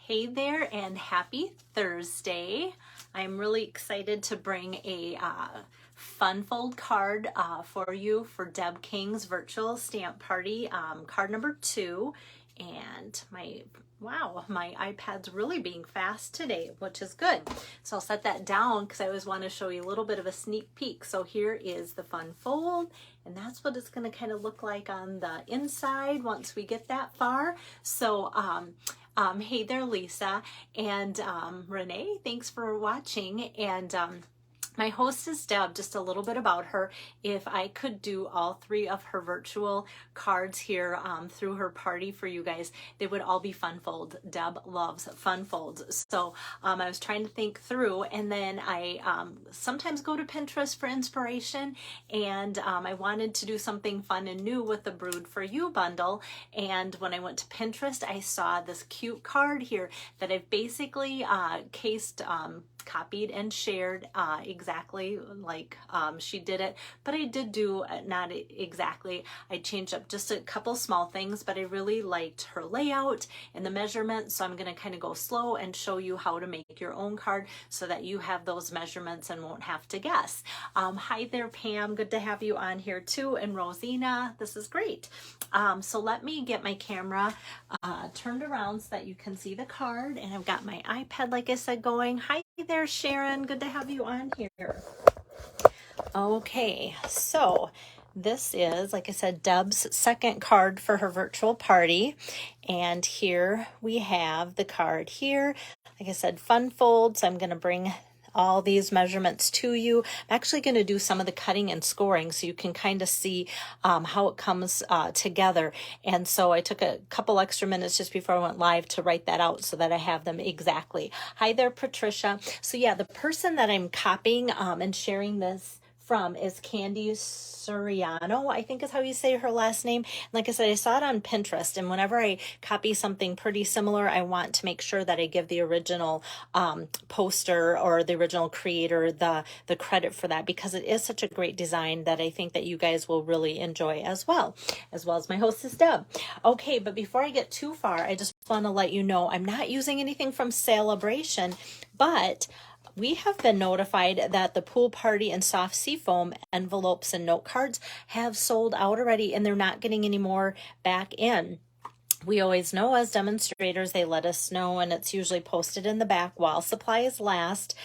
Hey there and happy Thursday. I'm really excited to bring a fun fold card for you for Deb King's virtual stamp party, card number 2. And my iPad's really being fast today, which is good. So I'll set that down because I always want to show you a little bit of a sneak peek. So here is the fun fold, and that's what it's going to kind of look like on the inside once we get that far. So hey there, Lisa and Renee, thanks for watching. And my host is Deb. Just a little bit about her. If I could do all 3 of her virtual cards here through her party for you guys, they would all be fun fold. Deb loves fun folds. So I was trying to think through, and then I sometimes go to Pinterest for inspiration, and I wanted to do something fun and new with the Brewed For You bundle. And when I went to Pinterest, I saw this cute card here that I've basically copied and shared exactly like she did it, but I did do not exactly. I changed up just a couple small things, but I really liked her layout and the measurements, so I'm going to kind of go slow and show you how to make your own card so that you have those measurements and won't have to guess. Hi there, Pam, good to have you on here too, and Rosina, this is great. So let me get my camera turned around so that you can see the card, and I've got my iPad, like I said, going. Hi there, Sharon, good to have you on here. Okay, so this is, like I said, Deb's second card for her virtual party, and here we have the card here. Like I said, fun fold, so I'm going to bring all these measurements to you. I'm actually going to do some of the cutting and scoring so you can kind of see how it comes together. And so I took a couple extra minutes just before I went live to write that out so that I have them exactly. Hi there, Patricia. So yeah, the person that I'm copying and sharing this from is Candy Suriano, I think is how you say her last name. Like I said, I saw it on Pinterest, and whenever I copy something pretty similar, I want to make sure that I give the original poster or the original creator the credit for that, because it is such a great design that I think that you guys will really enjoy as well as my hostess Deb. Okay, but before I get too far, I just want to let you know I'm not using anything from Celebration, but we have been notified that the pool party and soft seafoam envelopes and note cards have sold out already, and they're not getting any more back in. We always know as demonstrators, they let us know, and it's usually posted in the back while supplies last,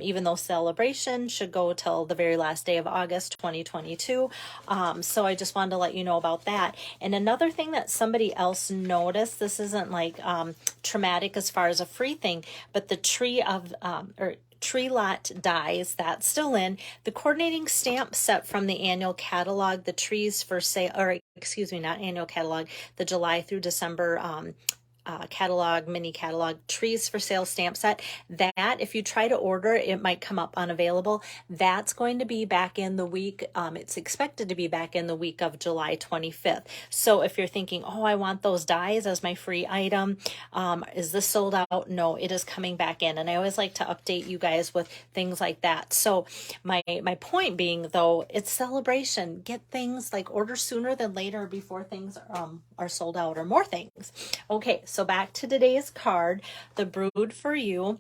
even though Celebration should go till the very last day of August 2022. So I just wanted to let you know about that. And another thing that somebody else noticed, this isn't like traumatic as far as a free thing, but the tree lot dies, that's still in. The coordinating stamp set from the annual catalog, the trees for sale, or excuse me, not annual catalog, the July through December catalog, mini catalog, trees for sale stamp set, that if you try to order, it might come up unavailable. That's going to be back in the week. It's expected to be back in the week of July 25th. So if you're thinking, oh, I want those dies as my free item, is this sold out? No, it is coming back in. And I always like to update you guys with things like that. So my point being, though, it's Celebration. Get things, like, order sooner than later before things are sold out, or more things. Okay, so back to today's card, the Brewed For You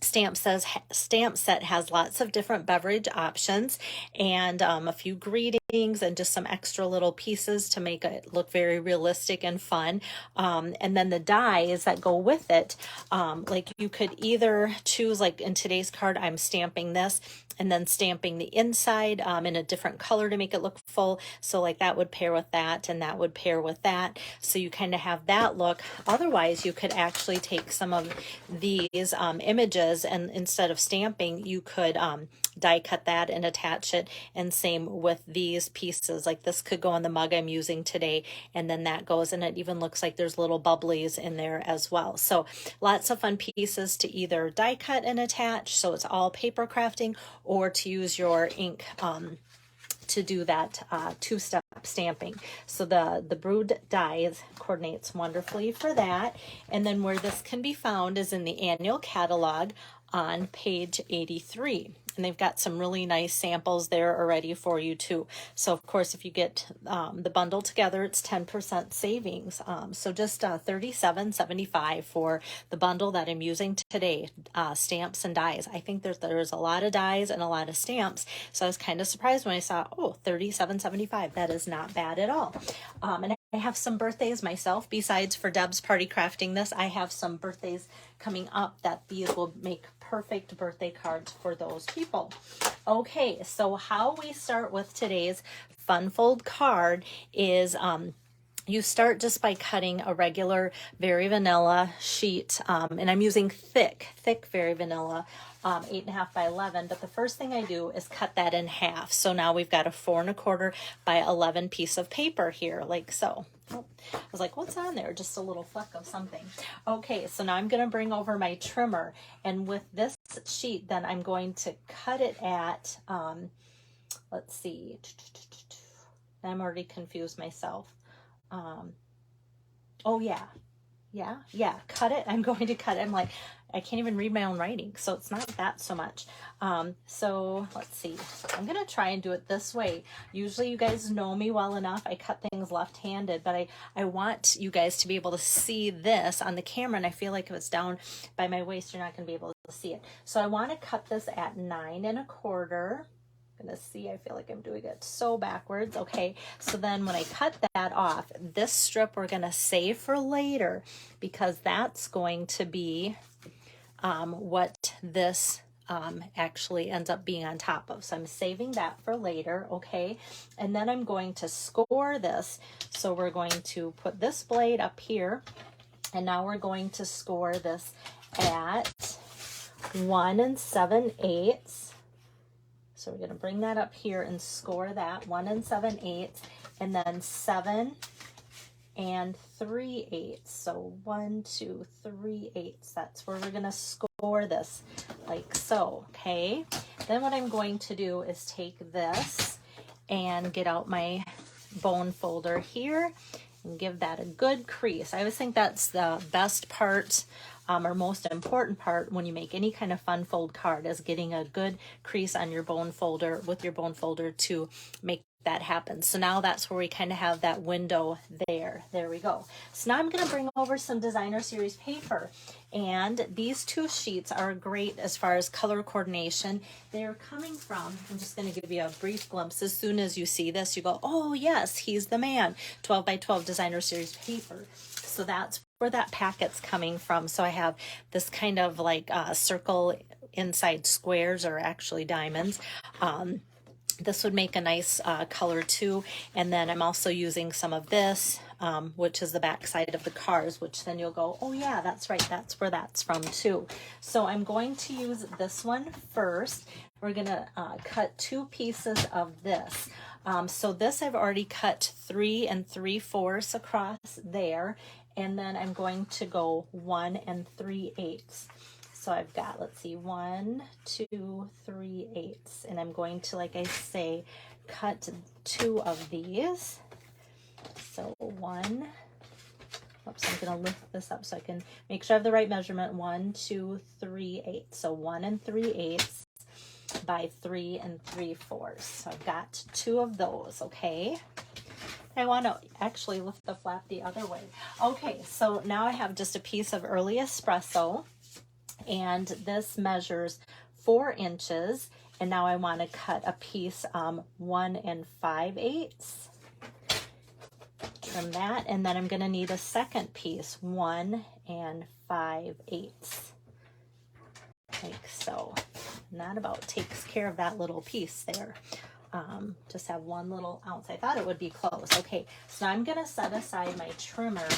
stamp set has lots of different beverage options, and a few greetings and just some extra little pieces to make it look very realistic and fun. And then the dies that go with it, like you could either choose, like in today's card, I'm stamping this and then stamping the inside in a different color to make it look full. So like that would pair with that, and that would pair with that. So you kind of have that look. Otherwise, you could actually take some of these images, and instead of stamping, you could die cut that and attach it. And same with these pieces, like this could go on the mug I'm using today, and then that goes, and it even looks like there's little bubblies in there as well. So lots of fun pieces to either die cut and attach, so it's all paper crafting, or to use your ink to do that two-step stamping. So the Brewed dies coordinates wonderfully for that. And then where this can be found is in the annual catalog on page 83. and they've got some really nice samples there already for you too. So of course, if you get the bundle together, it's 10% savings. So just $37.75 for the bundle that I'm using today, stamps and dies. I think there's a lot of dies and a lot of stamps. So I was kind of surprised when I saw, oh, $37.75. That is not bad at all. And I have some birthdays myself. Besides for Deb's Party Crafting this, I have some birthdays coming up that these will make perfect birthday cards for those people. Okay, so how we start with today's fun fold card is you start just by cutting a regular Very Vanilla sheet, and I'm using thick Very Vanilla, 8.5 by 11. But the first thing I do is cut that in half. So now we've got a 4 1/4 by 11 piece of paper here, like so. Oh, I was like, what's on there? Just a little fleck of something. Okay, so now I'm going to bring over my trimmer, and with this sheet, then I'm going to cut it at, let's see, I'm already confused myself. Oh yeah, cut it. I'm going to cut it. I'm like, I can't even read my own writing, so it's not that so much. So let's see. I'm going to try and do it this way. Usually you guys know me well enough. I cut things left-handed, but I want you guys to be able to see this on the camera, and I feel like if it's down by my waist, you're not going to be able to see it. So I want to cut this at 9 1/4. Gonna see, I feel like I'm doing it so backwards. Okay, so then when I cut that off, this strip we're gonna save for later, because that's going to be what this actually ends up being on top of. So I'm saving that for later. Okay, and then I'm going to score this. So we're going to put this blade up here, and now we're going to score this at 1 7/8. So we're going to bring that up here and score that 1 7/8, and then 7 3/8. So 1 2 3/8. That's where we're going to score this, like so. Okay. Then what I'm going to do is take this and get out my bone folder here and give that a good crease. I always think that's the best part, or most important part when you make any kind of fun fold card, is getting a good crease on your bone folder with your bone folder to make that happen. So now that's where we kind of have that window there. There we go. So now I'm going to bring over some designer series paper, and these two sheets are great as far as color coordination. They're coming from, I'm just going to give you a brief glimpse. As soon as you see this, you go, oh yes, he's the man. 12 by 12 designer series paper. So that's where that packet's coming from. So I have this kind of like circle inside squares, or actually diamonds. This would make a nice color too. And then I'm also using some of this, which is the back side of the cars, which then you'll go, oh yeah, that's right, that's where that's from too. So I'm going to use this one first. We're going to cut 2 pieces of this. So this I've already cut 3 3/4 across there. And then I'm going to go 1 3/8. So I've got, let's see, 1 2 3/8, and I'm going to, like I say, cut 2 of these. So 1, oops, I'm going to lift this up so I can make sure I have the right measurement. 1 2 3/8. So 1 3/8 by 3 3/4. So I've got 2 of those. Okay. I want to actually lift the flap the other way. Okay, so now I have just a piece of early espresso, and this measures 4 inches, and now I want to cut a piece 1 5/8. Trim that, and then I'm going to need a second piece, 1 5/8, like so. And that about takes care of that little piece there. Just have 1 little ounce. I thought it would be close. Okay, so now I'm going to set aside my trimmer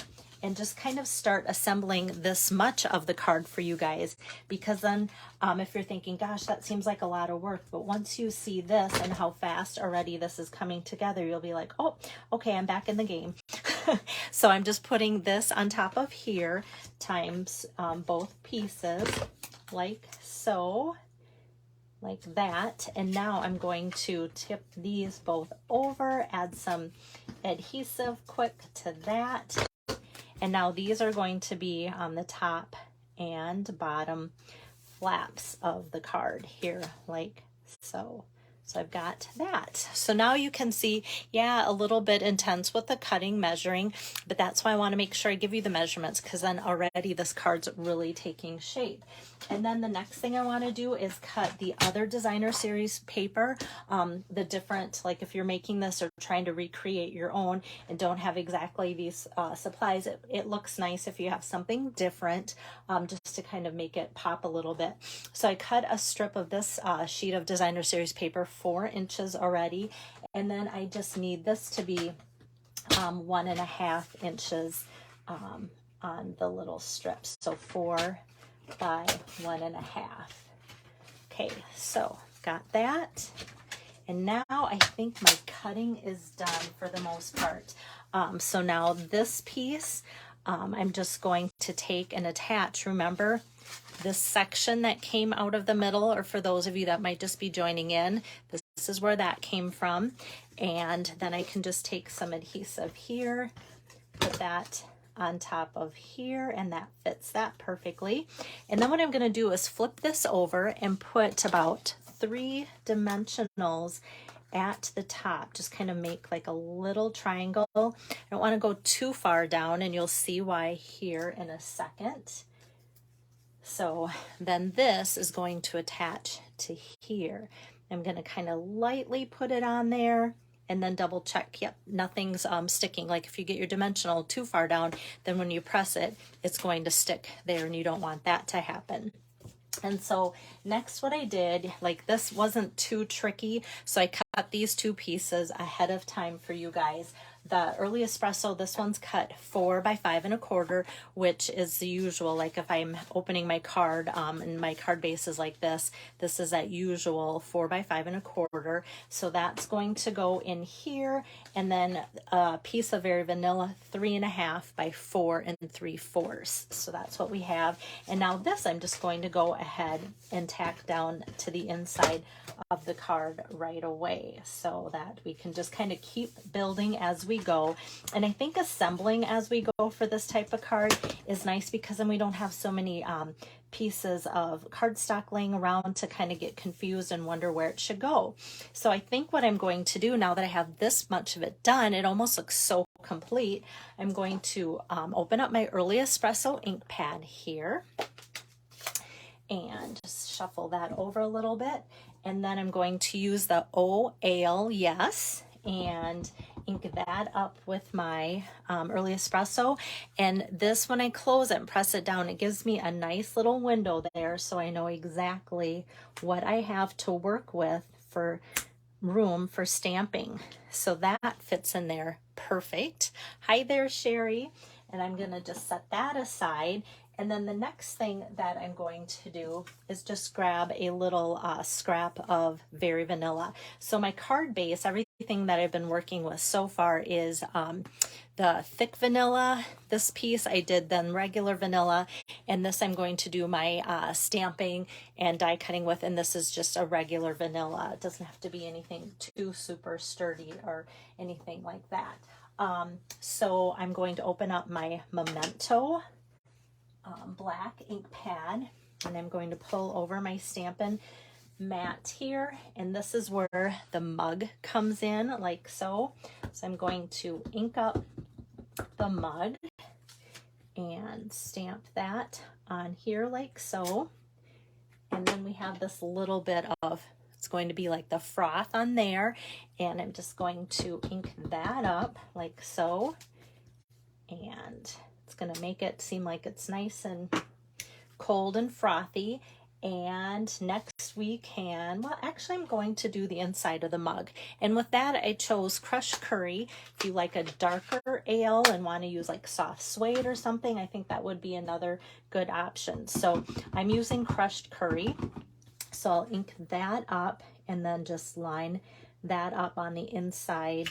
and just kind of start assembling this much of the card for you guys, because then if you're thinking, gosh, that seems like a lot of work, but once you see this and how fast already this is coming together, you'll be like, oh, okay, I'm back in the game. So I'm just putting this on top of here times both pieces, like so. Like that. And now I'm going to tip these both over, add some adhesive quick to that. And now these are going to be on the top and bottom flaps of the card here, like so. So I've got that. So now you can see, yeah, a little bit intense with the cutting, measuring, but that's why I want to make sure I give you the measurements, because then already this card's really taking shape. And then the next thing I want to do is cut the other designer series paper, the different, like if you're making this or trying to recreate your own and don't have exactly these supplies, it looks nice if you have something different, just to kind of make it pop a little bit. So I cut a strip of this sheet of designer series paper 4 inches already, and then I just need this to be 1.5 inches on the little strips, so 4 by 1.5. Okay, so got that, and now I think my cutting is done for the most part. So now this piece, I'm just going to take and attach. Remember this section that came out of the middle, or for those of you that might just be joining in, this is where that came from. And then I can just take some adhesive here, put that on top of here, and that fits that perfectly. And then what I'm going to do is flip this over and put about 3 dimensionals at the top, just kind of make like a little triangle. I don't want to go too far down, and you'll see why here in a second. So then this is going to attach to here. I'm going to kind of lightly put it on there and then double check. Yep, nothing's sticking. Like if you get your dimensional too far down, then when you press it, it's going to stick there, and you don't want that to happen. And so next what I did, like this wasn't too tricky, so I cut these 2 pieces ahead of time for you guys. The early espresso, this one's cut 4 by 5 1/4, which is the usual. Like if I'm opening my card, and my card base is like this is that usual 4 by 5 1/4. So that's going to go in here, and then a piece of Very Vanilla 3.5 by 4 3/4. So that's what we have. And now this, I'm just going to go ahead and tack down to the inside of the card right away, so that we can just kind of keep building as we go. And I think assembling as we go for this type of card is nice, because then we don't have so many pieces of cardstock laying around to kind of get confused and wonder where it should go. So I think what I'm going to do, now that I have this much of it done, it almost looks so complete, I'm going to open up my early espresso ink pad here and just shuffle that over a little bit. And then I'm going to use the O Ale Yes and ink that up with my early espresso. And this, when I close it and press it down, it gives me a nice little window there, so I know exactly what I have to work with for room for stamping. So that fits in there perfect. Hi there, Sherry. And I'm gonna just set that aside. And then the next thing that I'm going to do is just grab a little scrap of Very Vanilla. So my card base, everything that I've been working with so far is the thick vanilla. This piece I did then regular vanilla, and this I'm going to do my stamping and die cutting with, and this is just a regular vanilla. It doesn't have to be anything too super sturdy or anything like that. So I'm going to open up my Memento black ink pad, and I'm going to pull over my Stampin' mat here, and this is where the mug comes in, like so. So I'm going to ink up the mug and stamp that on here like so. And then we have this little bit of, it's going to be like the froth on there, and I'm just going to ink that up like so. And it's going to make it seem like it's nice and cold and frothy. And next we can, well, actually I'm going to do the inside of the mug. And with that, I chose crushed curry. If you like a darker ale and want to use like soft suede or something, I think that would be another good option. So I'm using crushed curry. So I'll ink that up and then just line that up on the inside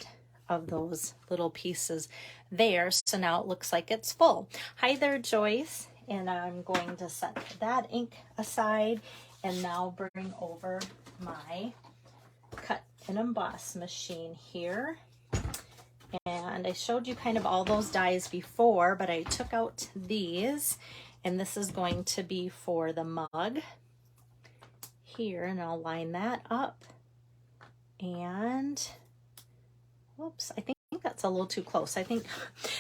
of those little pieces there. So now it looks like it's full. Hi there, Joyce. And I'm going to set that ink aside and now bring over my cut and emboss machine here. And I showed you kind of all those dies before, but I took out these, and this is going to be for the mug. here, and I'll line that up. And whoops, I think that's a little too close. I think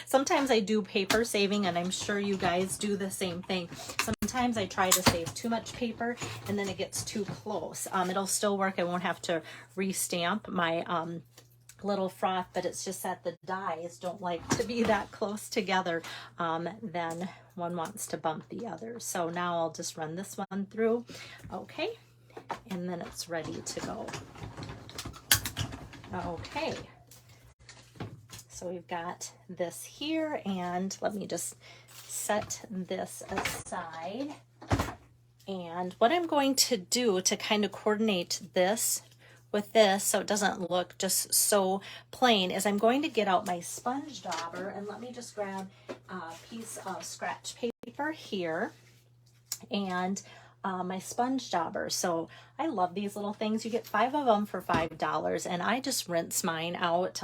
sometimes I do paper saving, and I'm sure you guys do the same thing. Sometimes I try to save too much paper and then it gets too close. It'll still work. I won't have to restamp my little froth, but it's just that the dies don't like to be that close together. Then one wants to bump the other. So now I'll just run this one through. Okay, and then it's ready to go. Okay, so we've got this here, and let me just set this aside. And what I'm going to do to kind of coordinate this with this so it doesn't look just so plain is I'm going to get out my sponge dauber, and let me just grab a piece of scratch paper here and my sponge dauber. So I love these little things. You get 5 of them for $5, and I just rinse mine out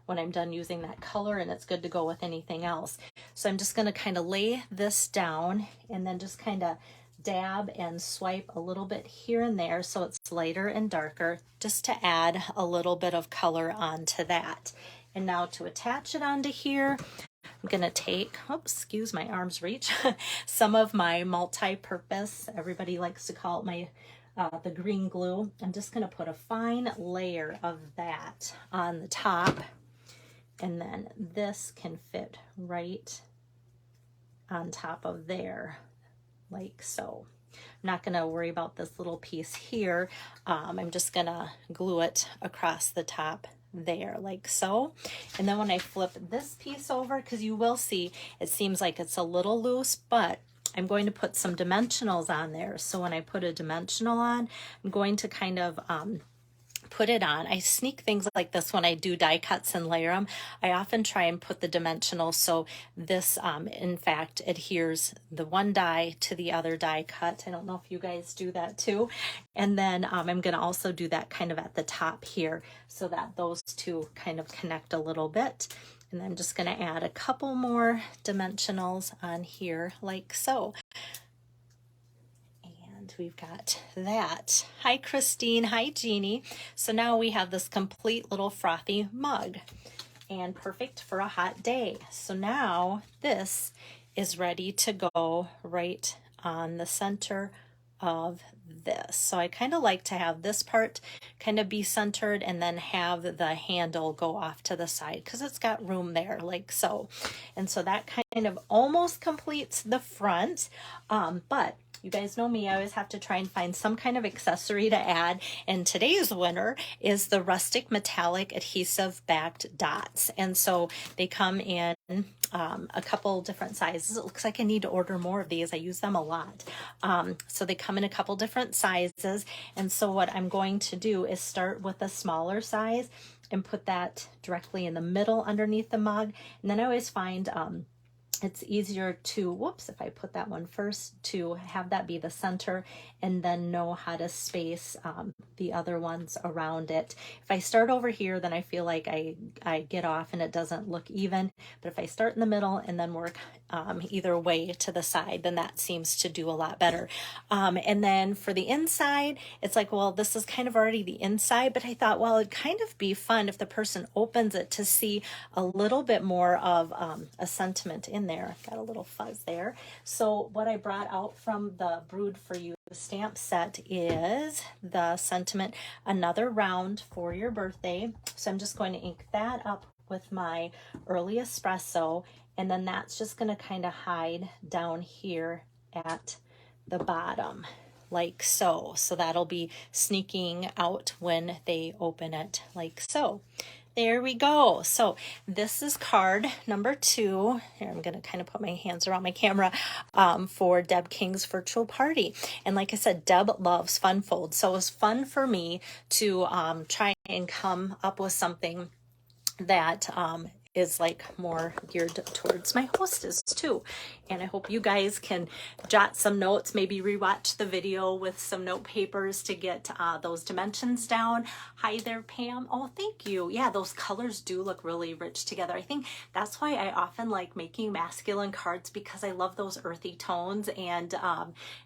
when I'm done using that color, and it's good to go with anything else. So I'm just going to kind of lay this down and then just kind of dab and swipe a little bit here and there so it's lighter and darker, just to add a little bit of color onto that. And now to attach it onto here, I'm going to take, oops, excuse my arm's reach, some of my multi-purpose, everybody likes to call it my the green glue. I'm just going to put a fine layer of that on the top, and then this can fit right on top of there, like so. I'm not going to worry about this little piece here. I'm just going to glue it across the top there, like so. And then when I flip this piece over, because you will see it seems like it's a little loose, but I'm going to put some dimensionals on there. So when I put a dimensional on, I'm going to kind of put it on. I sneak things like this when I do die cuts and layer them. I often try and put the dimensionals so this in fact adheres the one die to the other die cut. I don't know if you guys do that too. And then I'm going to also do that kind of at the top here so that those two kind of connect a little bit. And then I'm just going to add a couple more dimensionals on here, like so. We've got that. Hi, Christine. Hi, Jeannie. So now we have this complete little frothy mug, and perfect for a hot day. So now this is ready to go right on the center of this. So I kind of like to have this part kind of be centered and then have the handle go off to the side because it's got room there, like so. And so that kind of almost completes the front, but you guys know me, I always have to try and find some kind of accessory to add. And today's winner is the rustic metallic adhesive backed dots. And so they come in a couple different sizes. It looks like I need to order more of these. I use them a lot. So they come in a couple different sizes. And so what I'm going to do is start with a smaller size and put that directly in the middle underneath the mug. And then I always find it's easier to, whoops, if I put that one first, to have that be the center and then know how to space the other ones around it. If I start over here, then I feel like I get off and it doesn't look even. But if I start in the middle and then work either way to the side, then that seems to do a lot better. And then for the inside, it's like, well, this is kind of already the inside, but I thought, well, it'd kind of be fun if the person opens it to see a little bit more of a sentiment in there. Got a little fuzz there. So what I brought out from the Brewed For You stamp set is the sentiment, another round for your birthday. So I'm just going to ink that up with my early espresso, and then that's just going to kind of hide down here at the bottom, like so. So that'll be sneaking out when they open it, like so. There we go. So this is card number 2. Here, I'm going to kind of put my hands around my camera for Deb King's virtual party. And like I said, Deb loves fun folds. So it was fun for me to try and come up with something that is like more geared towards my hostess too. And I hope you guys can jot some notes, maybe rewatch the video with some note papers to get those dimensions down. Hi there, Pam. Oh, thank you. Yeah, those colors do look really rich together. I think that's why I often like making masculine cards, because I love those earthy tones, and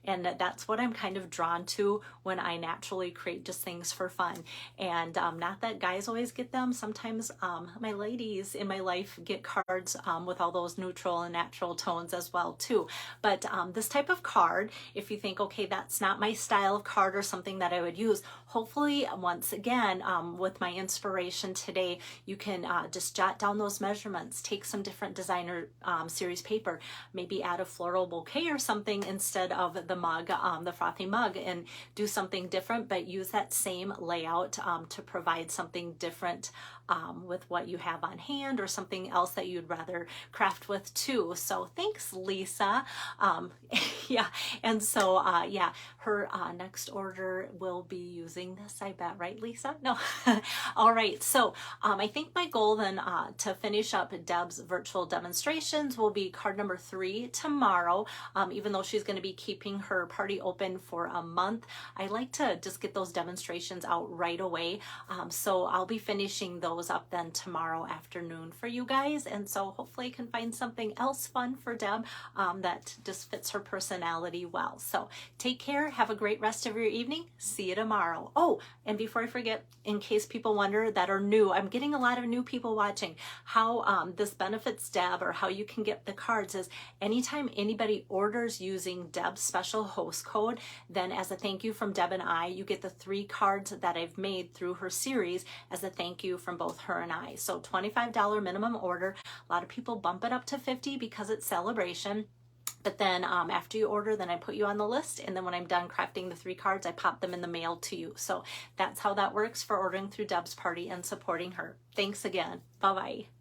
that's what I'm kind of drawn to when I naturally create just things for fun. And not that guys always get them. Sometimes my ladies in my life get cards with all those neutral and natural tones as well too. But this type of card, if you think, okay, that's not my style of card or something that I would use, hopefully once again with my inspiration today, you can just jot down those measurements, take some different designer series paper, maybe add a floral bouquet or something instead of the mug, the frothy mug, and do something different, but use that same layout to provide something different with what you have on hand, or something else that you'd rather craft with too. So thanks, Lisa. Yeah, and so yeah, her next order will be using this, I bet, right, Lisa? No. All right, so I think my goal then to finish up Deb's virtual demonstrations will be card number 3 tomorrow. Even though she's going to be keeping her party open for a month, I like to just get those demonstrations out right away. So I'll be finishing those up then tomorrow afternoon for you guys, and so hopefully I can find something else fun for Deb that just fits her personality well. So take care, have a great rest of your evening, see you tomorrow. Oh, and before I forget, in case people wonder that are new, I'm getting a lot of new people watching. How this benefits Deb, or how you can get the cards, is anytime anybody orders using Deb's special host code, then as a thank you from Deb and I, you get the 3 cards that I've made through her series as a thank you from both her and I. So $25 minimum order. A lot of people bump it up to $50 because it's celebration. But then after you order, then I put you on the list, and then when I'm done crafting the 3 cards, I pop them in the mail to you. So that's how that works for ordering through Deb's party and supporting her. Thanks again. Bye-bye.